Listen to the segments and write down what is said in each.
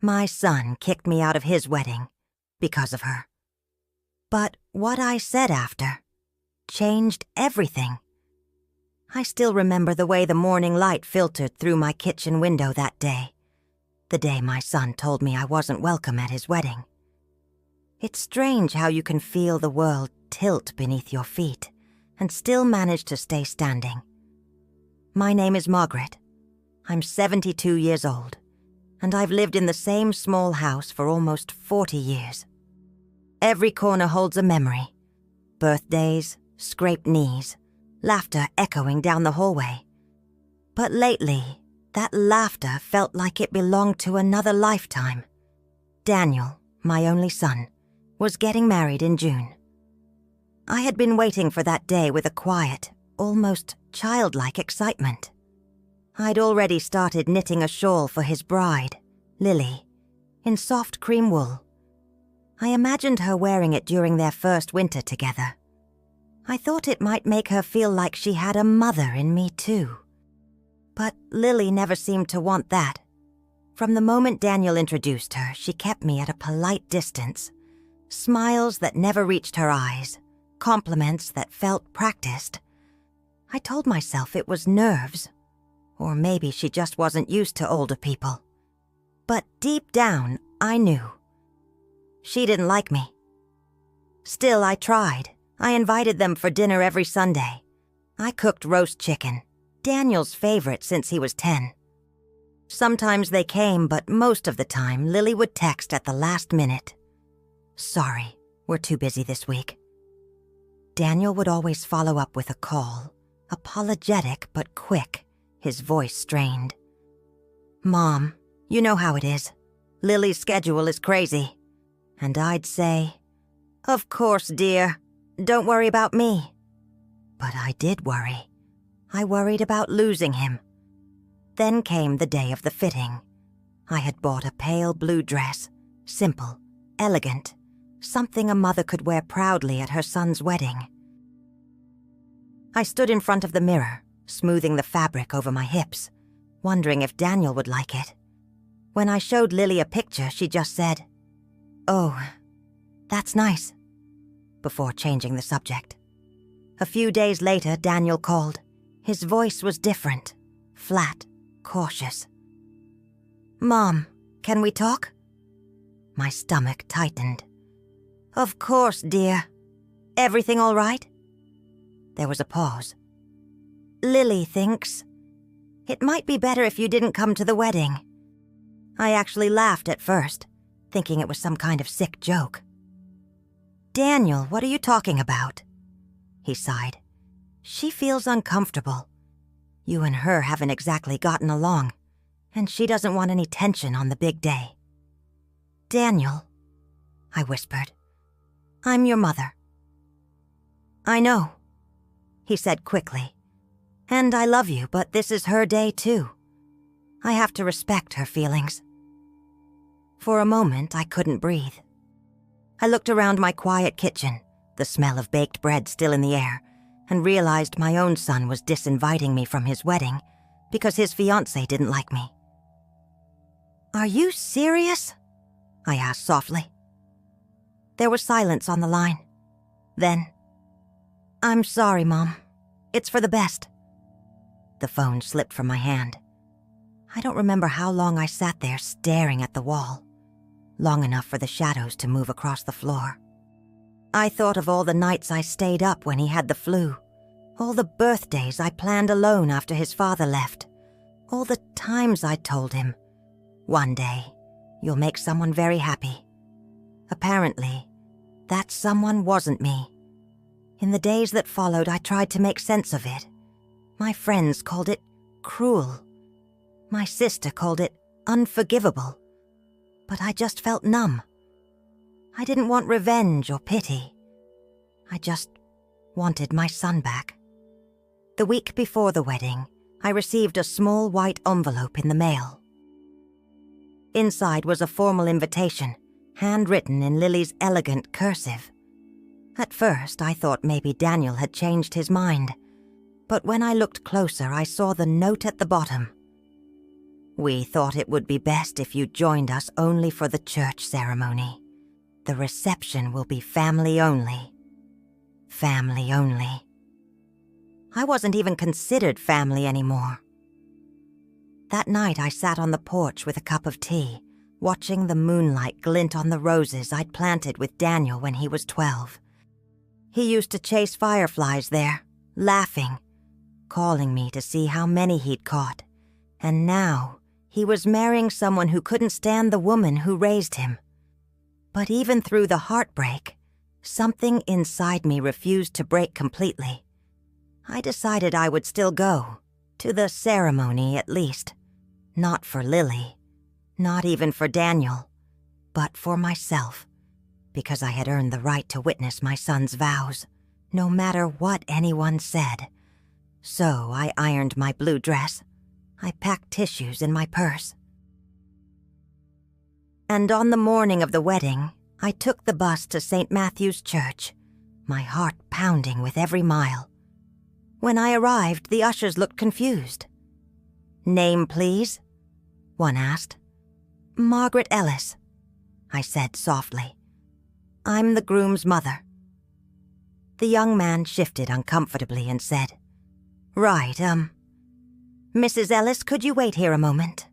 My son kicked me out of his wedding because of her. But what I said after changed everything. I still remember the way the morning light filtered through my kitchen window that day, the day my son told me I wasn't welcome at his wedding. It's strange how you can feel the world tilt beneath your feet and still manage to stay standing. My name is Margaret. I'm 72 years old, and I've lived in the same small house for almost 40 years. Every corner holds a memory. Birthdays, scraped knees, laughter echoing down the hallway. But lately, that laughter felt like it belonged to another lifetime. Daniel, my only son, was getting married in June. I had been waiting for that day with a quiet, almost childlike excitement. I'd already started knitting a shawl for his bride, Lily, in soft cream wool. I imagined her wearing it during their first winter together. I thought it might make her feel like she had a mother in me too. But Lily never seemed to want that. From the moment Daniel introduced her, she kept me at a polite distance. Smiles that never reached her eyes, compliments that felt practiced. I told myself it was nerves, or maybe she just wasn't used to older people. But deep down, I knew. She didn't like me. Still, I tried. I invited them for dinner every Sunday. I cooked roast chicken, Daniel's favorite since he was 10. Sometimes they came, but most of the time, Lily would text at the last minute. "Sorry, we're too busy this week." Daniel would always follow up with a call, apologetic but quick, his voice strained. "Mom, you know how it is. Lily's schedule is crazy." And I'd say, "Of course, dear. Don't worry about me." But I did worry. I worried about losing him. Then came the day of the fitting. I had bought a pale blue dress, simple, elegant, something a mother could wear proudly at her son's wedding. I stood in front of the mirror, smoothing the fabric over my hips, wondering if Daniel would like it. When I showed Lily a picture, she just said, "Oh, that's nice," before changing the subject. A few days later, Daniel called. His voice was different, flat, cautious. "Mom, can we talk?" My stomach tightened. "Of course, dear. Everything all right?" There was a pause. "Lily thinks it might be better if you didn't come to the wedding." I actually laughed at first, thinking it was some kind of sick joke. "Daniel, what are you talking about?" He sighed. "She feels uncomfortable. You and her haven't exactly gotten along, and she doesn't want any tension on the big day." "Daniel," I whispered, "I'm your mother." "I know," he said quickly. "And I love you, but this is her day too. I have to respect her feelings." For a moment, I couldn't breathe. I looked around my quiet kitchen, the smell of baked bread still in the air, and realized my own son was disinviting me from his wedding because his fiancée didn't like me. "Are you serious?" I asked softly. There was silence on the line. Then, "I'm sorry, Mom. It's for the best." The phone slipped from my hand. I don't remember how long I sat there staring at the wall, long enough for the shadows to move across the floor. I thought of all the nights I stayed up when he had the flu, all the birthdays I planned alone after his father left, all the times I told him, "One day, you'll make someone very happy." Apparently, that someone wasn't me. In the days that followed, I tried to make sense of it. My friends called it cruel. My sister called it unforgivable. But I just felt numb. I didn't want revenge or pity. I just wanted my son back. The week before the wedding, I received a small white envelope in the mail. Inside was a formal invitation, handwritten in Lily's elegant cursive. At first, I thought maybe Daniel had changed his mind, but when I looked closer, I saw the note at the bottom. We thought it would be best if you joined us only for the church ceremony. The reception will be family only. Family only. I wasn't even considered family anymore. That night I sat on the porch with a cup of tea, watching the moonlight glint on the roses I'd planted with Daniel when he was 12. He used to chase fireflies there, laughing, calling me to see how many he'd caught. And now he was marrying someone who couldn't stand the woman who raised him. But even through the heartbreak, something inside me refused to break completely. I decided I would still go, to the ceremony at least. Not for Lily, not even for Daniel, but for myself, because I had earned the right to witness my son's vows, no matter what anyone said. So I ironed my blue dress. I packed tissues in my purse. And on the morning of the wedding, I took the bus to St. Matthew's Church, my heart pounding with every mile. When I arrived, the ushers looked confused. "Name, please?" one asked. "Margaret Ellis," I said softly. "I'm the groom's mother." The young man shifted uncomfortably and said, "Right, Mrs. Ellis, could you wait here a moment?"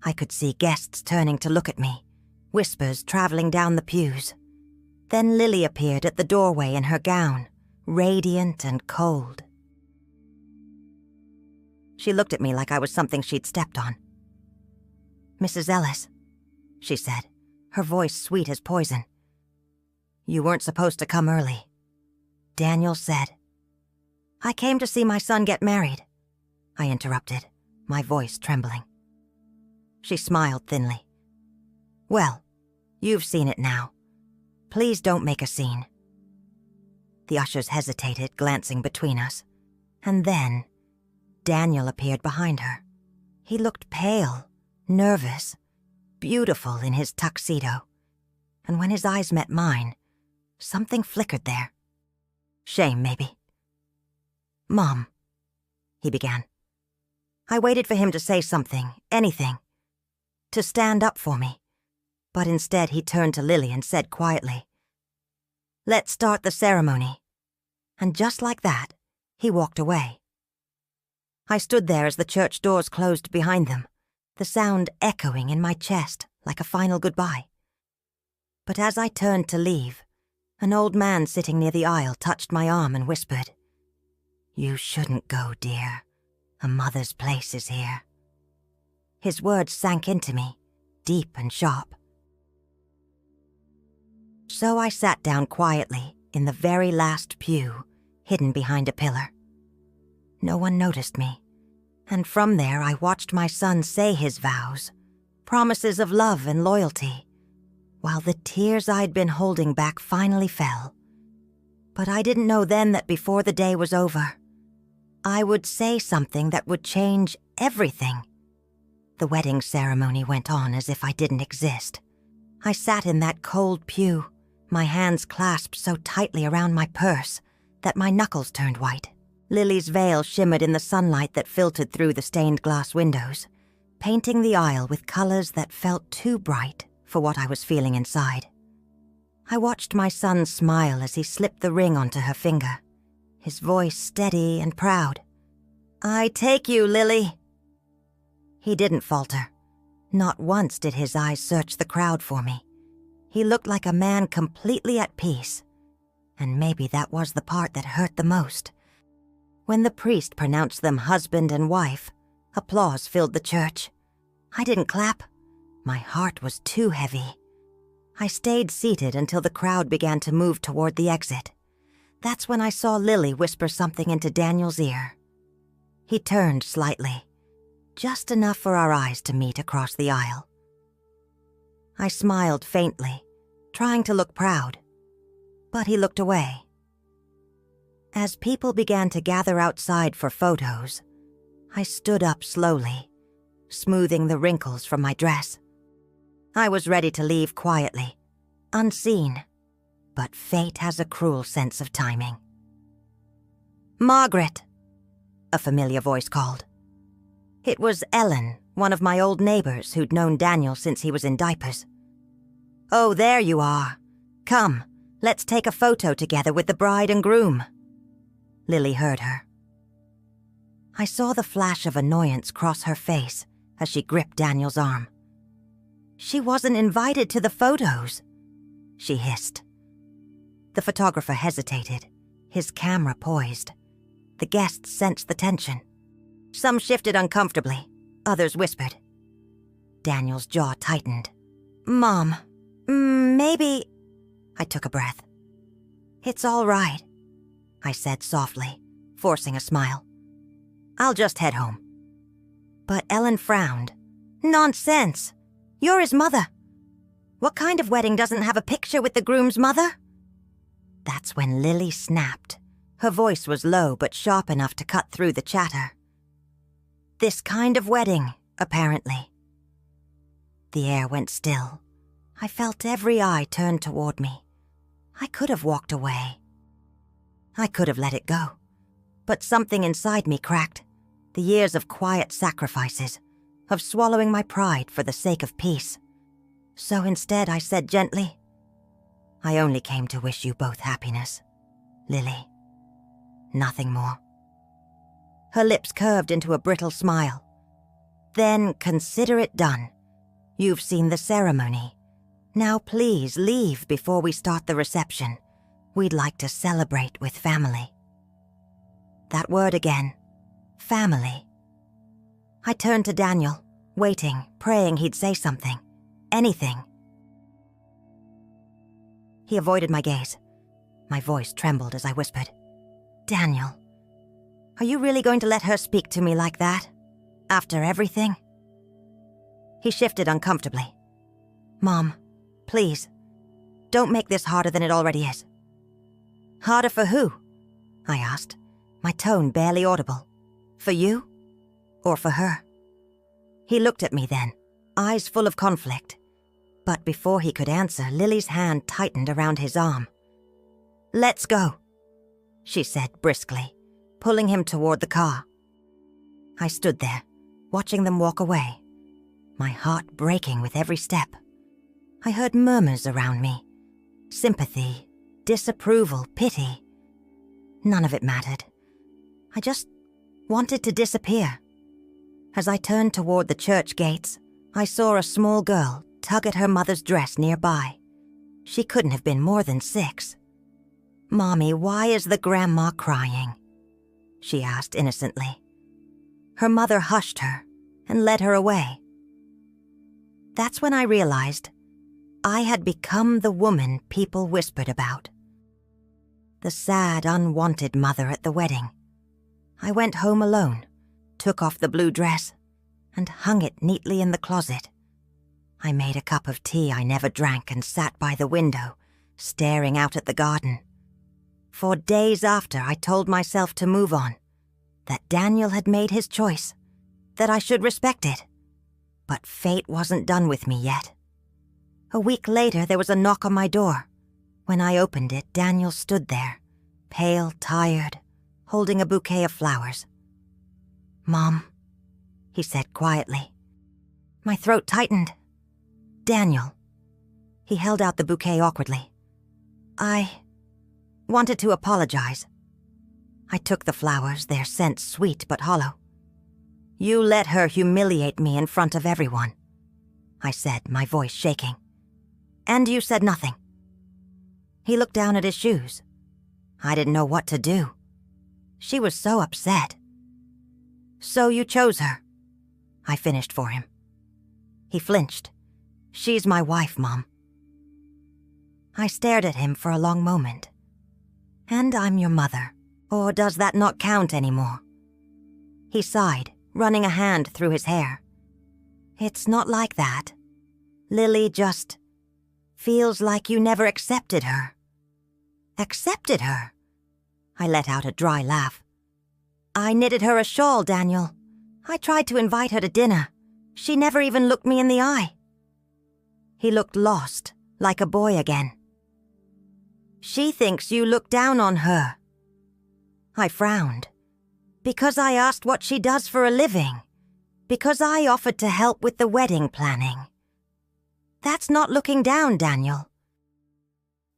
I could see guests turning to look at me, whispers traveling down the pews. Then Lily appeared at the doorway in her gown, radiant and cold. She looked at me like I was something she'd stepped on. "Mrs. Ellis," she said, her voice sweet as poison. "You weren't supposed to come early." Daniel said. "I came to see my son get married," I interrupted, my voice trembling. She smiled thinly. "Well, you've seen it now. Please don't make a scene." The ushers hesitated, glancing between us. And then Daniel appeared behind her. He looked pale, nervous, beautiful in his tuxedo. And when his eyes met mine, something flickered there. Shame, maybe. "Mom," he began. I waited for him to say something, anything, to stand up for me. But instead he turned to Lily and said quietly, "Let's start the ceremony." And just like that, he walked away. I stood there as the church doors closed behind them, the sound echoing in my chest like a final goodbye. But as I turned to leave, an old man sitting near the aisle touched my arm and whispered, "You shouldn't go, dear. A mother's place is here." His words sank into me, deep and sharp. So I sat down quietly in the very last pew, hidden behind a pillar. No one noticed me, and from there I watched my son say his vows, promises of love and loyalty, while the tears I'd been holding back finally fell. But I didn't know then that before the day was over, I would say something that would change everything. The wedding ceremony went on as if I didn't exist. I sat in that cold pew, my hands clasped so tightly around my purse that my knuckles turned white. Lily's veil shimmered in the sunlight that filtered through the stained glass windows, painting the aisle with colors that felt too bright for what I was feeling inside. I watched my son smile as he slipped the ring onto her finger, his voice steady and proud. "I take you, Lily." He didn't falter. Not once did his eyes search the crowd for me. He looked like a man completely at peace. And maybe that was the part that hurt the most. When the priest pronounced them husband and wife, applause filled the church. I didn't clap. My heart was too heavy. I stayed seated until the crowd began to move toward the exit. That's when I saw Lily whisper something into Daniel's ear. He turned slightly, just enough for our eyes to meet across the aisle. I smiled faintly, trying to look proud, but he looked away. As people began to gather outside for photos, I stood up slowly, smoothing the wrinkles from my dress. I was ready to leave quietly, unseen, but fate has a cruel sense of timing. "Margaret," a familiar voice called. It was Ellen, one of my old neighbors who'd known Daniel since he was in diapers. "Oh, there you are. Come, let's take a photo together with the bride and groom." Lily heard her. I saw the flash of annoyance cross her face as she gripped Daniel's arm. "She wasn't invited to the photos," she hissed. The photographer hesitated, his camera poised. The guests sensed the tension. Some shifted uncomfortably, others whispered. Daniel's jaw tightened. "Mom, maybe—" I took a breath. "It's all right," I said softly, forcing a smile. "I'll just head home." But Ellen frowned. "Nonsense! You're his mother. What kind of wedding doesn't have a picture with the groom's mother?" That's when Lily snapped. Her voice was low but sharp enough to cut through the chatter. "This kind of wedding, apparently." The air went still. I felt every eye turned toward me. I could have walked away. I could have let it go. But something inside me cracked. The years of quiet sacrifices, of swallowing my pride for the sake of peace. So instead I said gently, "I only came to wish you both happiness, Lily. Nothing more." Her lips curved into a brittle smile. "Then consider it done. You've seen the ceremony. Now please leave before we start the reception. We'd like to celebrate with family." That word again. Family. I turned to Daniel, waiting, praying he'd say something. Anything. He avoided my gaze. My voice trembled as I whispered, "Daniel, are you really going to let her speak to me like that? After everything?" He shifted uncomfortably. "Mom, please, don't make this harder than it already is." "Harder for who?" I asked, my tone barely audible. "For you? Or for her?" He looked at me then, eyes full of conflict. But before he could answer, Lily's hand tightened around his arm. "Let's go," she said briskly, pulling him toward the car. I stood there, watching them walk away, my heart breaking with every step. I heard murmurs around me. Sympathy, disapproval, pity. None of it mattered. I just wanted to disappear. As I turned toward the church gates, I saw a small girl tug at her mother's dress nearby. She couldn't have been more than 6. "Mommy, why is the grandma crying?" she asked innocently. Her mother hushed her and led her away. That's when I realized I had become the woman people whispered about. The sad, unwanted mother at the wedding. I went home alone, took off the blue dress, and hung it neatly in the closet. I made a cup of tea I never drank and sat by the window, staring out at the garden. For days after, I told myself to move on, that Daniel had made his choice, that I should respect it. But fate wasn't done with me yet. A week later, there was a knock on my door. When I opened it, Daniel stood there, pale, tired, holding a bouquet of flowers. "Mom," he said quietly. My throat tightened. "Daniel." He held out the bouquet awkwardly. "I wanted to apologize." I took the flowers, their scent sweet but hollow. "You let her humiliate me in front of everyone," I said, my voice shaking. "And you said nothing." He looked down at his shoes. I didn't know what to do. She was so upset. "So you chose her," I finished for him. He flinched. "She's my wife, Mom." I stared at him for a long moment. "And I'm your mother. Or does that not count anymore?" He sighed, running a hand through his hair. "It's not like that. Lily just feels like you never accepted her." "Accepted her?" I let out a dry laugh. "I knitted her a shawl, Daniel. I tried to invite her to dinner. She never even looked me in the eye." He looked lost, like a boy again. "She thinks you look down on her." I frowned. "Because I asked what she does for a living. Because I offered to help with the wedding planning. That's not looking down, Daniel.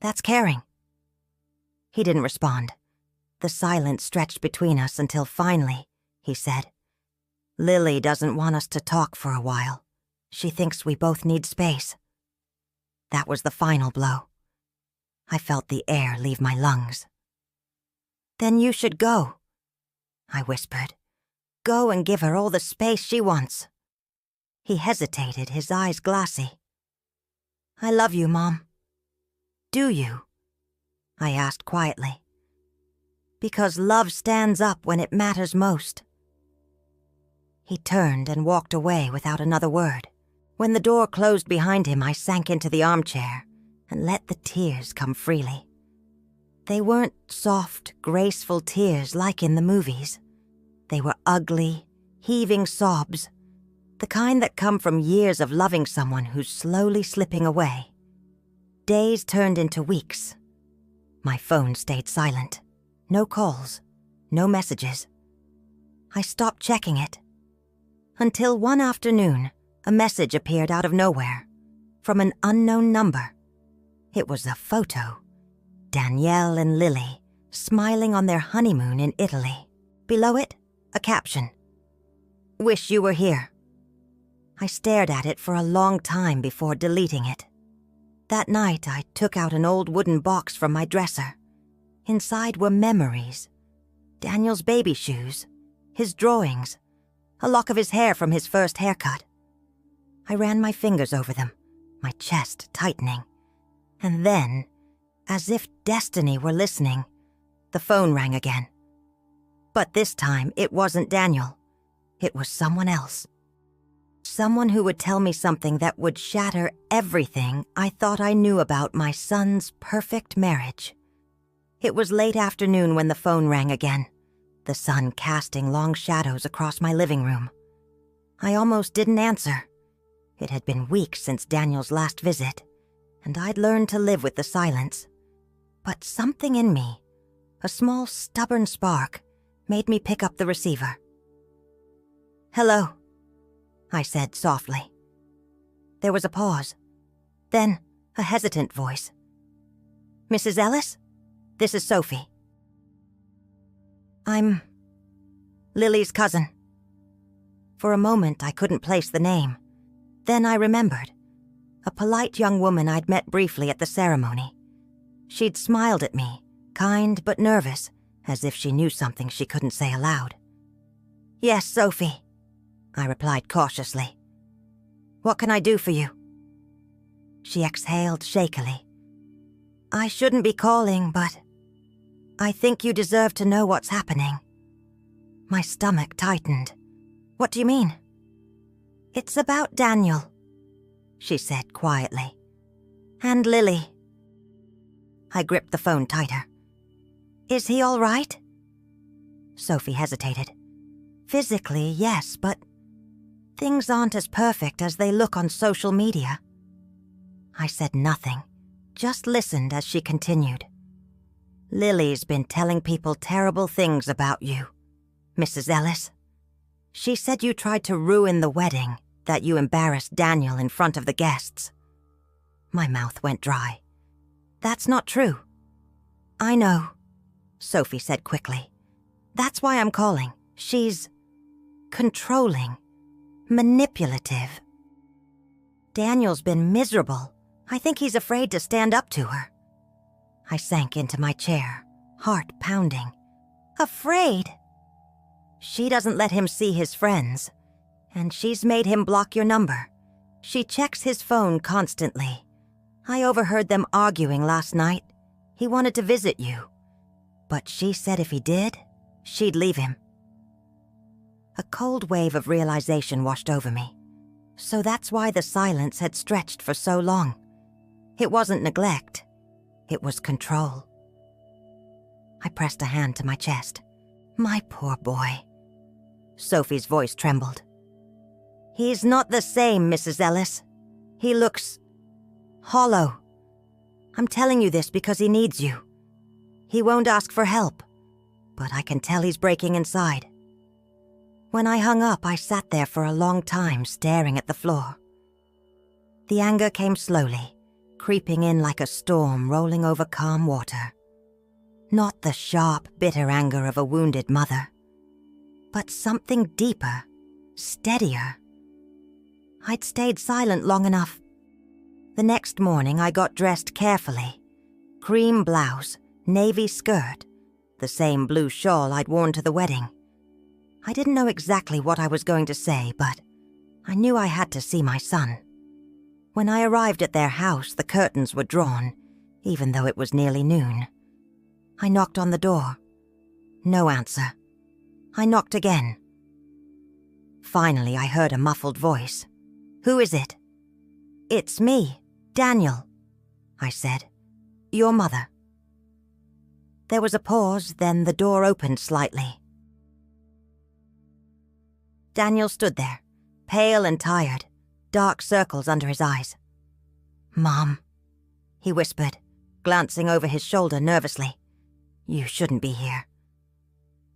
That's caring." He didn't respond. The silence stretched between us until finally, he said, "Lily doesn't want us to talk for a while. She thinks we both need space." That was the final blow. I felt the air leave my lungs. "Then you should go," I whispered. "Go and give her all the space she wants." He hesitated, his eyes glassy. "I love you, Mom." "Do you?" I asked quietly. "Because love stands up when it matters most." He turned and walked away without another word. When the door closed behind him, I sank into the armchair and let the tears come freely. They weren't soft, graceful tears like in the movies. They were ugly, heaving sobs, the kind that come from years of loving someone who's slowly slipping away. Days turned into weeks. My phone stayed silent. No calls, no messages. I stopped checking it. Until one afternoon, a message appeared out of nowhere, from an unknown number. It was a photo. Danielle and Lily, smiling on their honeymoon in Italy. Below it, a caption. "Wish you were here." I stared at it for a long time before deleting it. That night, I took out an old wooden box from my dresser. Inside were memories. Daniel's baby shoes, his drawings, a lock of his hair from his first haircut. I ran my fingers over them, my chest tightening. And then, as if destiny were listening, the phone rang again. But this time, it wasn't Daniel. It was someone else. Someone who would tell me something that would shatter everything I thought I knew about my son's perfect marriage. It was late afternoon when the phone rang again, the sun casting long shadows across my living room. I almost didn't answer. It had been weeks since Daniel's last visit, and I'd learned to live with the silence. But something in me, a small stubborn spark, made me pick up the receiver. "Hello," I said softly. There was a pause, then a hesitant voice. "Mrs. Ellis? This is Sophie." "I'm Lily's cousin." For a moment, I couldn't place the name. Then I remembered. A polite young woman I'd met briefly at the ceremony. She'd smiled at me, kind but nervous, as if she knew something she couldn't say aloud. "Yes, Sophie," I replied cautiously. "What can I do for you?" She exhaled shakily. "I shouldn't be calling, but I think you deserve to know what's happening." My stomach tightened. "What do you mean?" "It's about Daniel," she said quietly. "And Lily." I gripped the phone tighter. "Is he all right?" Sophie hesitated. "Physically, yes, but things aren't as perfect as they look on social media." I said nothing, just listened as she continued. "Lily's been telling people terrible things about you, Mrs. Ellis. She said you tried to ruin the wedding, that you embarrassed Daniel in front of the guests." My mouth went dry. "That's not true." "I know," Sophie said quickly. "That's why I'm calling. She's controlling, manipulative. Daniel's been miserable. I think he's afraid to stand up to her." I sank into my chair, heart pounding. "Afraid?" "She doesn't let him see his friends, and she's made him block your number. She checks his phone constantly. I overheard them arguing last night. He wanted to visit you, but she said if he did, she'd leave him." A cold wave of realization washed over me. So that's why the silence had stretched for so long. It wasn't neglect. It was control. I pressed a hand to my chest. "My poor boy." Sophie's voice trembled. "He's not the same, Mrs. Ellis. He looks hollow. I'm telling you this because he needs you. He won't ask for help, but I can tell he's breaking inside." When I hung up, I sat there for a long time staring at the floor. The anger came slowly, creeping in like a storm rolling over calm water. Not the sharp, bitter anger of a wounded mother, but something deeper, steadier. I'd stayed silent long enough. The next morning I got dressed carefully. Cream blouse, navy skirt, the same blue shawl I'd worn to the wedding. I didn't know exactly what I was going to say, but I knew I had to see my son. When I arrived at their house, the curtains were drawn, even though it was nearly noon. I knocked on the door. No answer. I knocked again. Finally, I heard a muffled voice. "Who is it?" "It's me, Daniel," I said. "Your mother." There was a pause, then the door opened slightly. Daniel stood there, pale and tired, dark circles under his eyes. "Mom," he whispered, glancing over his shoulder nervously. "You shouldn't be here."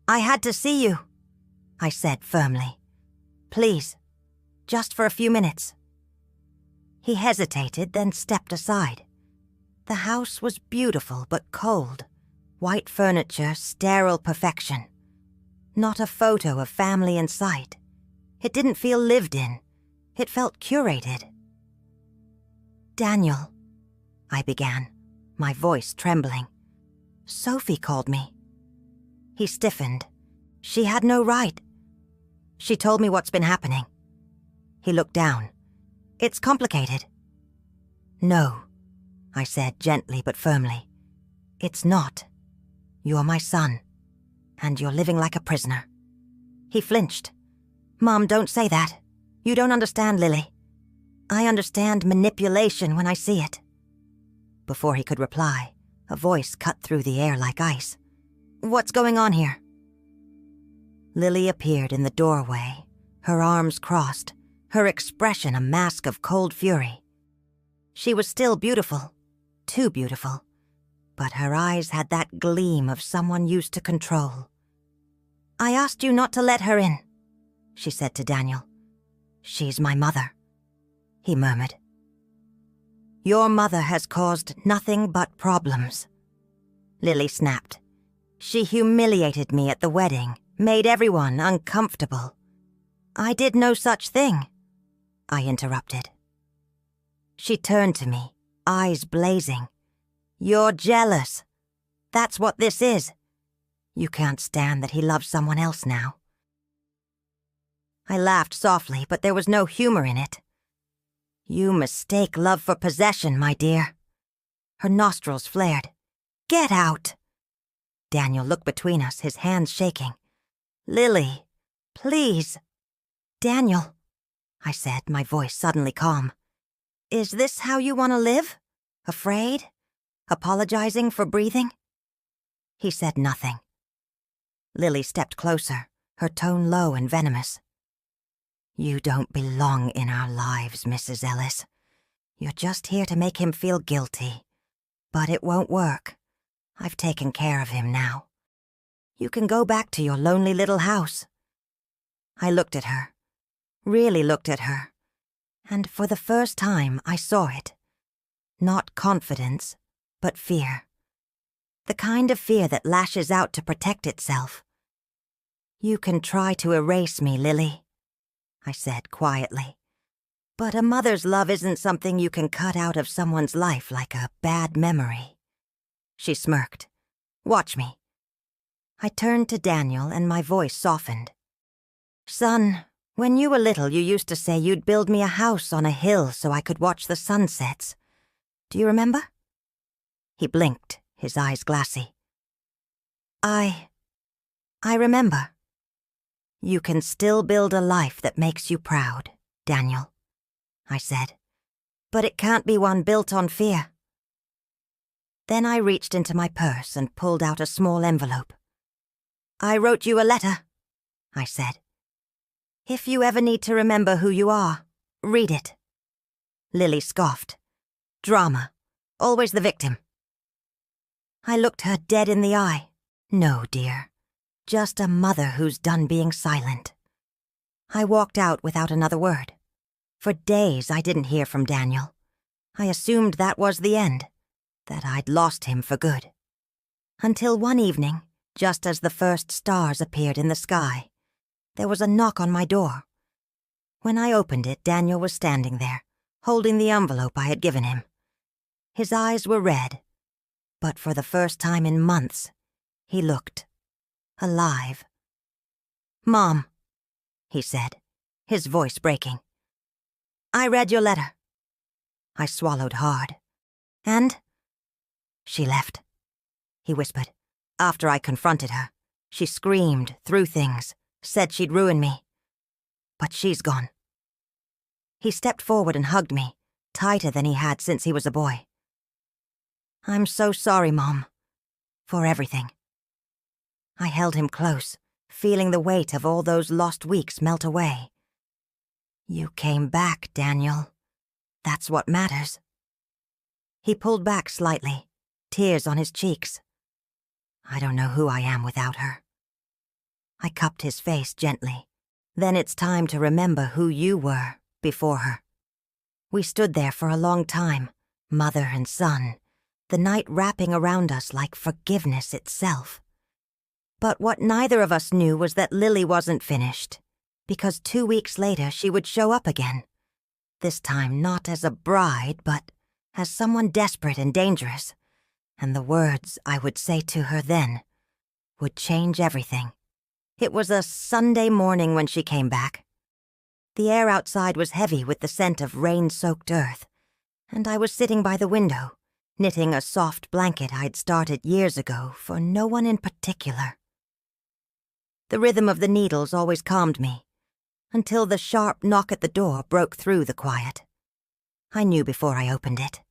"I had to see you," I said firmly. "Please, just for a few minutes." He hesitated, then stepped aside. The house was beautiful but cold. White furniture, sterile perfection. Not a photo of family in sight. It didn't feel lived in. It felt curated. "Daniel," I began, my voice trembling. "Sophie called me." He stiffened. "She had no right. She told me what's been happening." He looked down. "It's complicated." "No," I said gently but firmly. "It's not. You're my son, and you're living like a prisoner." He flinched. "Mom, don't say that. You don't understand, Lily. I understand manipulation when I see it." Before he could reply, a voice cut through the air like ice. "What's going on here?" Lily appeared in the doorway, her arms crossed, her expression a mask of cold fury. She was still beautiful, too beautiful, but her eyes had that gleam of someone used to control. "I asked you not to let her in," she said to Daniel. "She's my mother," he murmured. "Your mother has caused nothing but problems," Lily snapped. "She humiliated me at the wedding, made everyone uncomfortable." "I did no such thing," I interrupted. She turned to me, eyes blazing. "You're jealous. That's what this is. You can't stand that he loves someone else now." I laughed softly, but there was no humor in it. "You mistake love for possession, my dear." Her nostrils flared. "Get out!" Daniel looked between us, his hands shaking. "Lily, please." "Daniel," I said, my voice suddenly calm. "Is this how you want to live? Afraid? Apologizing for breathing?" He said nothing. Lily stepped closer, her tone low and venomous. "You don't belong in our lives, Mrs. Ellis. You're just here to make him feel guilty. But it won't work. I've taken care of him now. You can go back to your lonely little house." I looked at her, really looked at her, and for the first time I saw it. Not confidence, but fear. The kind of fear that lashes out to protect itself. "You can try to erase me, Lily," I said quietly. "But a mother's love isn't something you can cut out of someone's life like a bad memory." She smirked. "Watch me." I turned to Daniel and my voice softened. "Son, when you were little, you used to say you'd build me a house on a hill so I could watch the sunsets. Do you remember?" He blinked, his eyes glassy. I remember." "You can still build a life that makes you proud, Daniel," I said. "But it can't be one built on fear." Then I reached into my purse and pulled out a small envelope. "I wrote you a letter," I said. "If you ever need to remember who you are, read it." Lily scoffed. "Drama. Always the victim." I looked her dead in the eye. "No, dear. Just a mother who's done being silent." I walked out without another word. For days I didn't hear from Daniel. I assumed that was the end, that I'd lost him for good. Until one evening, just as the first stars appeared in the sky, there was a knock on my door. When I opened it, Daniel was standing there, holding the envelope I had given him. His eyes were red, but for the first time in months, he looked alive. "Mom," he said, his voice breaking. "I read your letter." I swallowed hard. "And?" "She left," he whispered. After I confronted her, she screamed, threw things, said she'd ruin me. But she's gone. He stepped forward and hugged me, tighter than he had since he was a boy. "I'm so sorry, Mom, for everything." I held him close, feeling the weight of all those lost weeks melt away. "You came back, Daniel. That's what matters." He pulled back slightly, tears on his cheeks. "I don't know who I am without her." I cupped his face gently. "Then it's time to remember who you were before her." We stood there for a long time, mother and son, the night wrapping around us like forgiveness itself. But what neither of us knew was that Lily wasn't finished, because 2 weeks later she would show up again. This time not as a bride, but as someone desperate and dangerous. And the words I would say to her then would change everything. It was a Sunday morning when she came back. The air outside was heavy with the scent of rain-soaked earth, and I was sitting by the window, knitting a soft blanket I'd started years ago for no one in particular. The rhythm of the needles always calmed me, until the sharp knock at the door broke through the quiet. I knew before I opened it.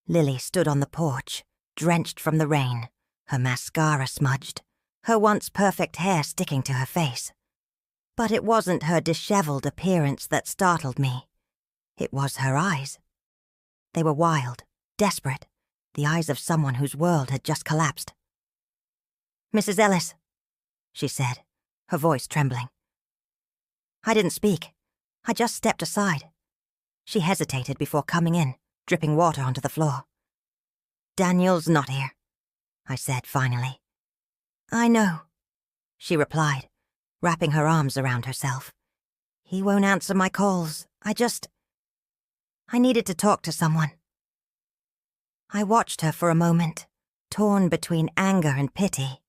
Lily stood on the porch, drenched from the rain, her mascara smudged, her once perfect hair sticking to her face. But it wasn't her disheveled appearance that startled me. It was her eyes. They were wild, desperate, the eyes of someone whose world had just collapsed. "Mrs. Ellis," she said, her voice trembling. I didn't speak. I just stepped aside. She hesitated before coming in, dripping water onto the floor. "Daniel's not here," I said finally. "I know," she replied, wrapping her arms around herself. "He won't answer my calls. I needed to talk to someone." I watched her for a moment, torn between anger and pity.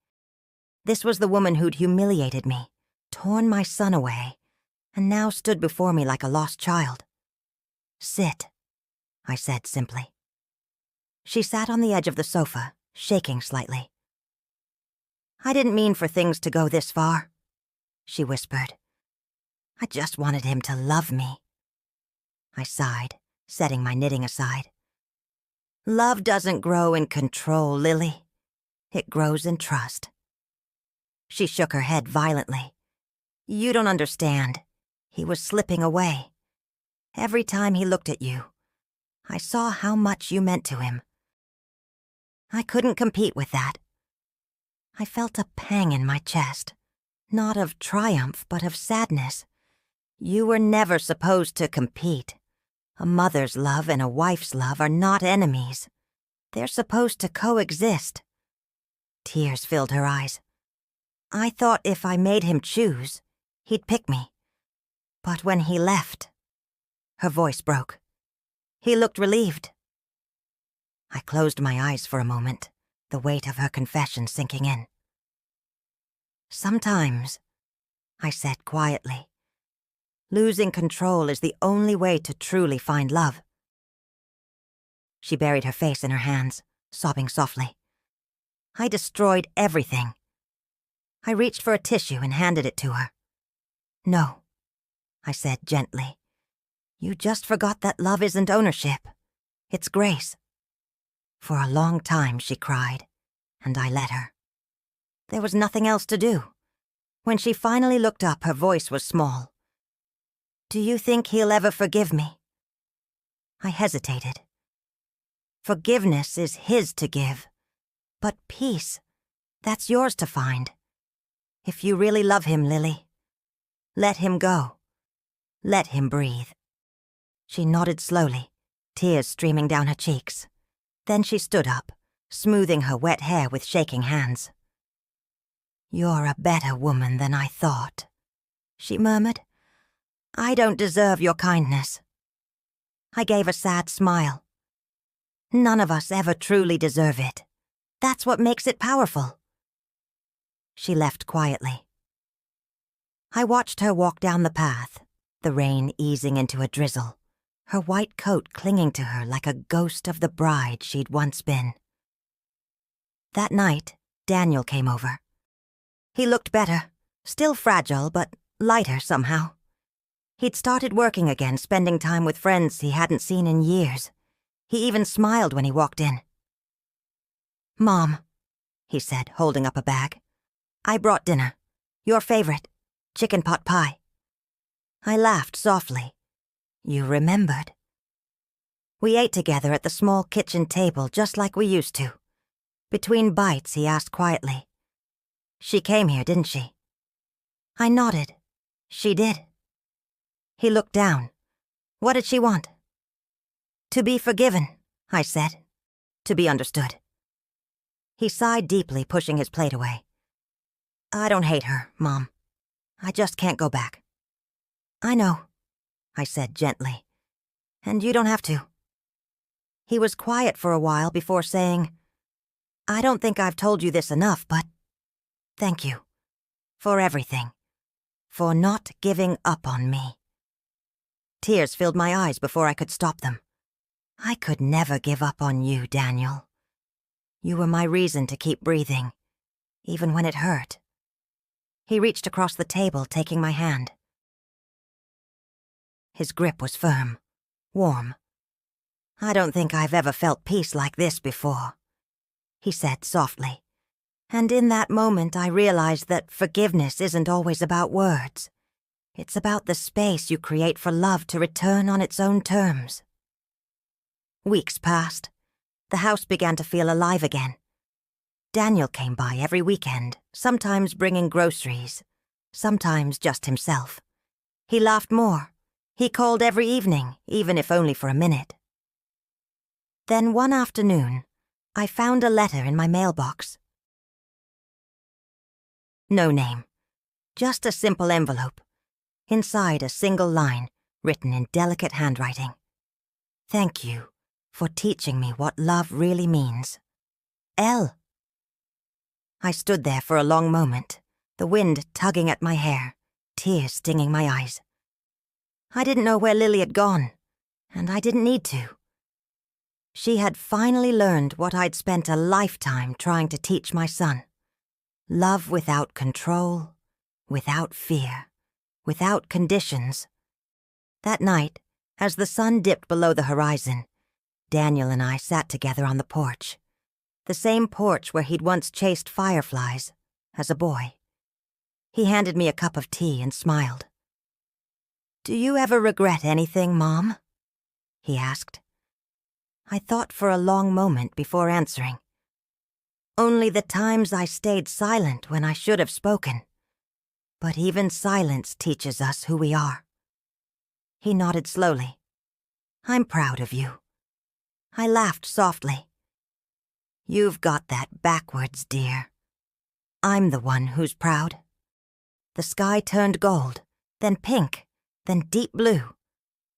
This was the woman who'd humiliated me, torn my son away, and now stood before me like a lost child. "Sit," I said simply. She sat on the edge of the sofa, shaking slightly. "I didn't mean for things to go this far," she whispered. "I just wanted him to love me." I sighed, setting my knitting aside. "Love doesn't grow in control, Lily. It grows in trust." She shook her head violently. "You don't understand. He was slipping away. Every time he looked at you, I saw how much you meant to him. I couldn't compete with that." I felt a pang in my chest, not of triumph, but of sadness. You were never supposed to compete. A mother's love and a wife's love are not enemies. They're supposed to coexist. Tears filled her eyes. "I thought if I made him choose, he'd pick me. But when he left..." Her voice broke. "He looked relieved." I closed my eyes for a moment, the weight of her confession sinking in. "Sometimes," I said quietly, "losing control is the only way to truly find love." She buried her face in her hands, sobbing softly. "I destroyed everything." I reached for a tissue and handed it to her. "No," I said gently. "You just forgot that love isn't ownership. It's grace." For a long time she cried, and I let her. There was nothing else to do. When she finally looked up, her voice was small. "Do you think he'll ever forgive me?" I hesitated. Forgiveness is his to give, but peace, that's yours to find. If you really love him, Lily, Let him go. Let him breathe. She nodded slowly, tears streaming down her cheeks. Then she stood up, smoothing her wet hair with shaking hands. "You're a better woman than I thought," she murmured. "I don't deserve your kindness." I gave a sad smile. None of us ever truly deserve it. That's what makes it powerful. She left quietly. I watched her walk down the path, the rain easing into a drizzle, her white coat clinging to her like a ghost of the bride she'd once been. That night, Daniel came over. He looked better, still fragile, but lighter somehow. He'd started working again, spending time with friends he hadn't seen in years. He even smiled when he walked in. "Mom," he said, holding up a bag. "I brought dinner. Your favorite, chicken pot pie." I laughed softly. "You remembered." We ate together at the small kitchen table just like we used to. Between bites, he asked quietly, "She came here, didn't she?" I nodded. She did. He looked down. "What did she want?" "To be forgiven," I said. "To be understood." He sighed deeply, pushing his plate away. "I don't hate her, Mom. I just can't go back." "I know," I said gently. "And you don't have to." He was quiet for a while before saying, "I don't think I've told you this enough, but thank you. For everything. For not giving up on me." Tears filled my eyes before I could stop them. I could never give up on you, Daniel. You were my reason to keep breathing, even when it hurt. He reached across the table, taking my hand. His grip was firm, warm. "I don't think I've ever felt peace like this before," he said softly. And in that moment I realized that forgiveness isn't always about words. It's about the space you create for love to return on its own terms. Weeks passed. The house began to feel alive again. Daniel came by every weekend, sometimes bringing groceries, sometimes just himself. He laughed more. He called every evening, even if only for a minute. Then one afternoon, I found a letter in my mailbox. No name, just a simple envelope. Inside a single line, written in delicate handwriting. "Thank you for teaching me what love really means. Elle." I stood there for a long moment, the wind tugging at my hair, tears stinging my eyes. I didn't know where Lily had gone, and I didn't need to. She had finally learned what I'd spent a lifetime trying to teach my son. Love without control, without fear, without conditions. That night, as the sun dipped below the horizon, Daniel and I sat together on the porch. The same porch where he'd once chased fireflies, as a boy. He handed me a cup of tea and smiled. "Do you ever regret anything, Mom?" he asked. I thought for a long moment before answering. Only the times I stayed silent when I should have spoken. But even silence teaches us who we are. He nodded slowly. "I'm proud of you." I laughed softly. "You've got that backwards, dear. I'm the one who's proud." The sky turned gold, then pink, then deep blue.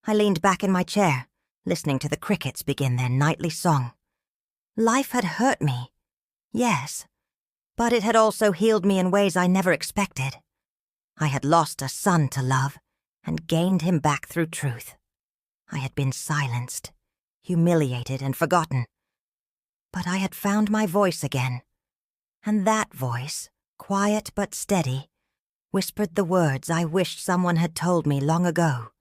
I leaned back in my chair, listening to the crickets begin their nightly song. Life had hurt me, yes, but it had also healed me in ways I never expected. I had lost a son to love and gained him back through truth. I had been silenced, humiliated, and forgotten. But I had found my voice again, and that voice, quiet but steady, whispered the words I wished someone had told me long ago.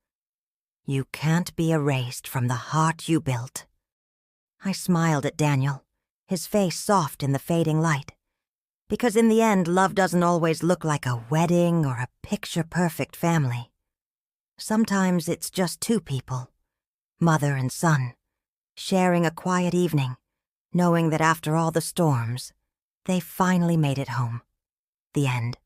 You can't be erased from the heart you built. I smiled at Daniel, his face soft in the fading light. Because in the end, love doesn't always look like a wedding or a picture-perfect family. Sometimes it's just two people, mother and son, sharing a quiet evening, knowing that after all the storms, they finally made it home. The end.